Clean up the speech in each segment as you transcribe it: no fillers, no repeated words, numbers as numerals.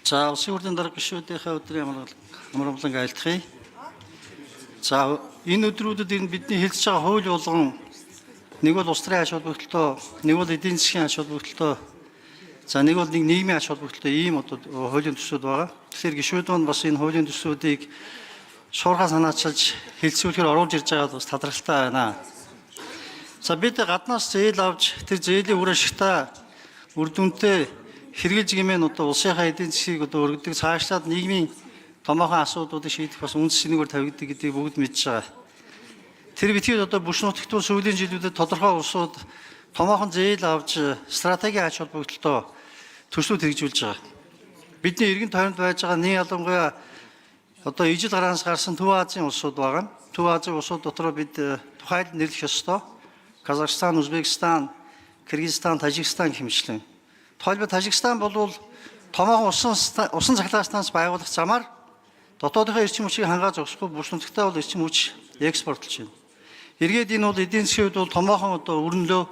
За улсын хурлын дарга гишүүдийнхээ өдрийн амралан айлтгая. За энэ өдрүүдэд энэ бидний хэлж байгаа хууль болгон нэг бол улс төрийн ач холбогдолтой, нэг бол эдийн засгийн ач холбогдолтой, за нэг бол нийгмийн ач холбогдолтой ийм одоо хуулийн төсвүүд байгаа. Тэгэхээр гишүүд маань бас энэ хуулийн төсвүүдийг шуурхаа санаачилж хэлцүүлэхээр оруулж ирж байгаад бас талархалтай байна. За бид гаднаас зээл авч тэр зээлийн үр ашигтай үр дүнтэй хэрэгжилж гэмээр одоо улсынхаа эдийн засгийг одоо өргөдөг цаашлаад нийгмийн томоохон асуудлуудыг шийдэх бас үндэс шинээр тавигддаг гэдгийг бүгд мэдж байгаа. Тэр битгий одоо бүс нутагтуу сүүлийн жилүүдэд тодорхой улсууд томоохон зээл авч стратегийн ач холбогдолтой төслүүд хэрэгжүүлж байгаа. Бидний эргэн тойронд байж байгаа нэг ялангуяа одоо ижил гараанаас гарсан Төв Азийн улсууд байгаа. Төв Азийн улсууд дотор бид тухайлд нэрлэх ёстой. Казахстан, Узбекистан, Кыргызстан, Тажикстан хэмжлэн. Тухайлбал Тажикстан бол томоохон усан цахилгаанаас байгуулах замаар дотоодынхоо эрчим хүчийг хангааж өгсөхгүй бүс нутагтаа бол эрчим хүч экспортлж байна. Эргээд энэ бол эдийн засгийн хувьд бол томоохон одоо өрнөлөө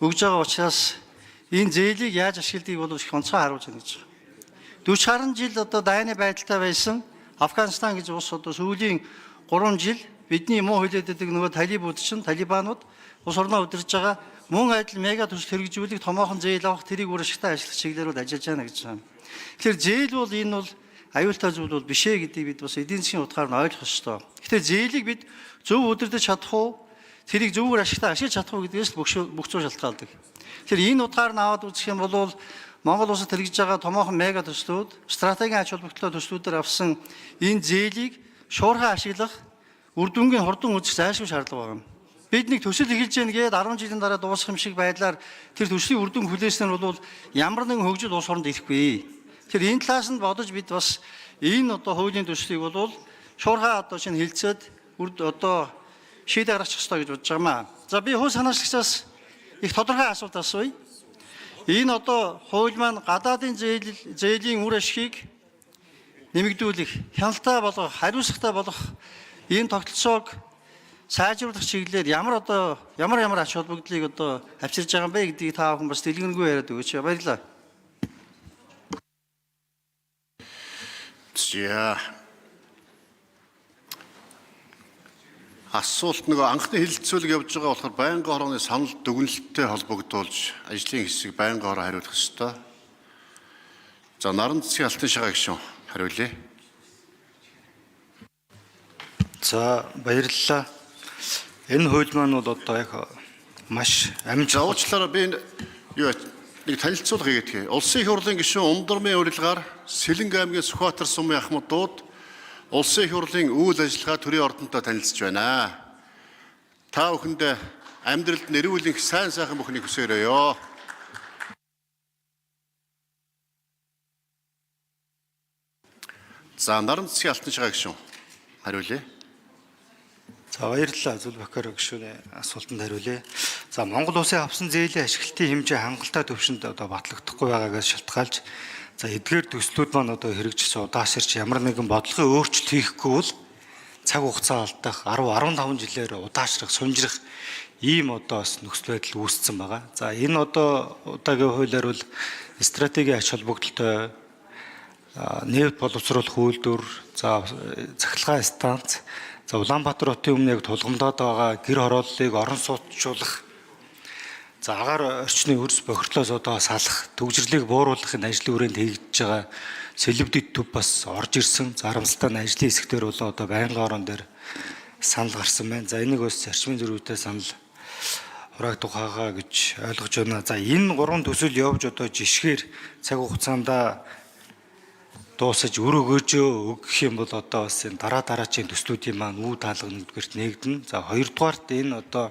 өгж байгаа учраас энэ зээлийг яаж ашигладгийг бол их онцгой харуулж байна гэж байна. 40 жил одоо дайны байдалтай байсан Афганистан гэж улс одоо сүүлийн 3 жил бидний муу хилээд байдаг нөгөө талибууд чинь талибанууд улс орноо удирдах байгаа мөн адил мега төсөл хэрэгжүүлэх томоохон зээл авах тэрийг үр ашигтай ажиллах чиглэлээр бол ажиллаж байна гэж байна. Тэгэхээр зээл бол энэ бол аюултай зүйл бол биш ээ гэдгийг бид бас эдийн засгийн утгаар нь ойлгох ёстой. Тэгэхээр зээлийг бид зөв удирдах чадах уу, тэрийг зөвөр ашигтай ашиглаж чадах уу гэдгээс л бүх зүйл шалтгаалдаг. Тэгэхээр энэ утгаар нь аваад үзэх юм бол Монгол улсад хэрэгжиж байгаа томоохон мега төслүүд, стратегийн ач холбогдолтой төслүүдээр авсан энэ зээлийг шуурхай ашиглах, үр дүнгийн хурдан үзэх зайлшгүй шаардлага байна. Бид нэг төсөл эхэлж гэнэ гээд 10 жилийн дараа дуусах юм шиг байдлаар тэр төслийн үр дүн хүлээснээр бол ямар нэгэн хөгжил улс оронд ирэхгүй. Тэгэхээр энэ талаас нь бодож бид бас энэ одоо хуулийн төслийг бол шуурхай одоо шинэ хилцээд одоо шийдэ гаргачих ёстой гэж бодож байгаа юм. За би хууль санаачлагчаас их тодорхой асуулт асууя. Энэ одоо хууль маань гадаадын зээлийн үр ашгийг нэмэгдүүлэх, хяналттай болгох, хариуцлагатай болгох энэ тогтолцоог сайжруулах чиглэлээр ямар ач холбогдлыг одоо авчирж байгаа юм бэ гэдгийг та бүхэн бас дэлгэрэнгүй яриад өгөөч. Баярлалаа. За. Асуулт нөгөө анхны хэлэлцүүлэг явж байгаа болохоор байнгын хорооны санал дүгнэлттэй холбогдуулж ажлын хэсэг байнгын хороо хариулах ёстой. За Наран засгийн алтан шагаа гишүүн хариулъя. За баярлалаа. Энэ хууль маань бол одоо яг маш амжилттай. Уучлаарай би нэг танилцуулга хийгээд. Улсын их хурлын гишүүн Ундурмын урилгаар Сэлэнг аймгийн Сүхбаатар сумын Ахмадууд улсын их хурлын үйл ажиллагаа төрийн ордонтой танилцж байна. Та бүхэнд амьдралд нэрвүүлэх сайн сайхан бүхнийг хүсээрэй. За Наран засгийн алтан шагаа гишүүн хариулъя. За баярлалаа. Зүлбакар гишүүний асуултанд хариулъя. За Монгол улсын авсан зээлийн ашиглалтын хэмжээ хангалттай төвшөнд одоо батлагдахгүй байгаагаас шалтгаалж за эдгээр төслүүд маань одоо хэрэгжиж удаашрч ямар нэгэн бодлогын өөрчлөлт хийхгүй бол цаг хугацаа алдах 10-15 жилээр удаашрах, сунжрах ийм одоо нөхцөл байдал үүссэн байгаа. За энэ одоо удаагийн хуулиар бол стратегийн ач холбогдолтой нефт боловсруулах үйлдвэр, за цахилгаан станц, за Улаанбаатар хотын өмнө яг тулгамдаад байгаа гэр хорооллыг орон сууцжуулах, за агаар орчны өрс бохирлоос одоо салах, төгжрлийг бууруулахын ажлын хүрээнд хийгдэж байгаа сэлбэдэд төв бас орж ирсэн. Зарамсалтай ажлын хэсгээр бол одоо байнгын орон дээр санал гарсан байна. За энийг бас зарчмын зөрүүтэй санал хурааг тухайгаа гэж ойлгож байна. За энэ гурван төсөл явж одоо жишгээр цаг хугацаанд дуусаж өр өгөөжөө өгөх юм бол одоо бас энэ дараачийн төслүүдийн маань үе даалга нэгдүгээрт нэгдэн. За хоёрдугаарт энэ одоо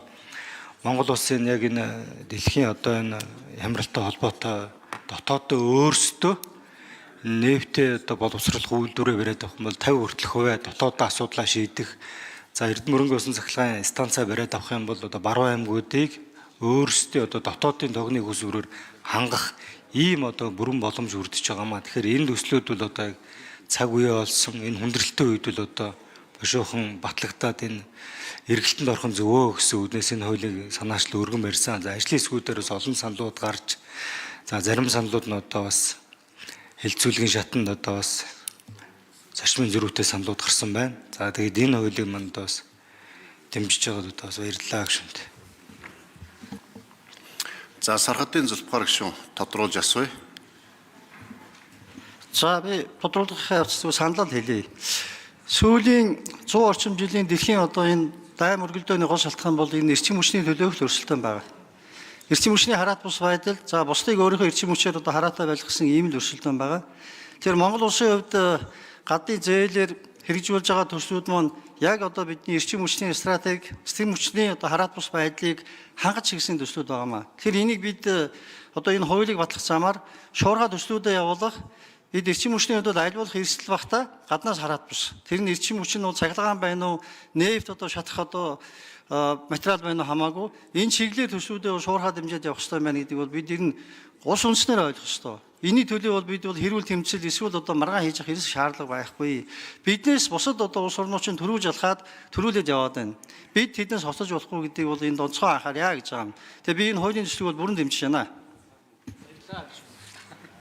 Монгол улсын яг энэ дэлхийн одоо энэ хямралтай холбоотой дотооддоо өөрсдөө нефтээ одоо боловсруулах үйлдвэрээ бариад авах юм бол 50 хүртэлх хувиа дотооддоо асуудлаа шийдэх. За Эрдэнэ мөрөнгө усан цахилгаан станцаа бариад авах юм бол одоо баруун аймагуудыг өөрсдөө одоо дотоодын тогны хүсвэрээр хангах ийм одоо бүрэн боломж өрдөж байгаа маа. Тэгэхээр энэ төслүүд бол одоо цаг үе болсон энэ хүндрэлтэй үед бол одоо бошоохон батлагдаад энэ эргэлтэнд орхон зөвөө гэсэн үднээс энэ хуулийг санаачлал өргөн барьсан. За ажлын хэсгүүдээр бас олон саналууд гарч за зарим саналууд нь одоо бас хилцүүлгийн шатанд одоо бас зарчмын зөрүүтэй саналууд гарсан байна. За тэгээд энэ хуулийг манд бас дэмжиж байгаад одоо бас баярлалаа гүшүүнт. За Сархатын Зүлбахар гишүүн тодруулж асууя. За би тодруулахын явц саналаа хэлье. Сүүлийн 100 орчим жилийн дэлхийн одоо энэ дайм өргөлдөөний гол шалтгаан бол энэ эрчим хүчний төлөөх өрсөлдөөн байна. Эрчим хүчний хараат бус байдал, за бусдыг өөрийнхөө эрчим хүчээр одоо хараатай байлгасан ийм л өрсөлдөөн байгаа. Тэгэхээр Монгол улсын хувьд гадны зээлээр хэрэгжүүлж байгаа төслүүд маань яг одоо бидний эрчим хүчний стратеги, эрчим хүчний одоо хараат бус байдлыг хангаж чиглэсэн төслүүд байгаамаа. Тэгэхээр энийг бид одоо энэ хуулийг батлах замаар шуурхай төслүүдэд явуулах, эд эрчим хүчний хувьд айлуулах эрсдэл багтаа гаднаас хараат бус. Тэр нь эрчим хүч нь бол цахилгаан байна уу, нефт одоо шатах одоо материал байна уу хамаагүй энэ чиглэлээр төслүүдэд шуурхай дэмжиж явах хэрэгтэй байна гэдэг бол бид энэ улс үндэснээр ойлгох хэрэгтэй. Энийн төлөө бол бид бол хэрүүл тэмцэл эсвэл одоо маргаан хийж явах хэрэгс шаардлага байхгүй. Биднээс бусад одоо улс орнууд чинь төрүүлж алхаад төрүүлээд яваад байна. Бид тэднээс хоцож болохгүй гэдгийг бол энэ онцгой анхаарья гэж байгаа юм. Тэгээ би энэ хуулийн төслийг бол бүрэн дэмжиж байна.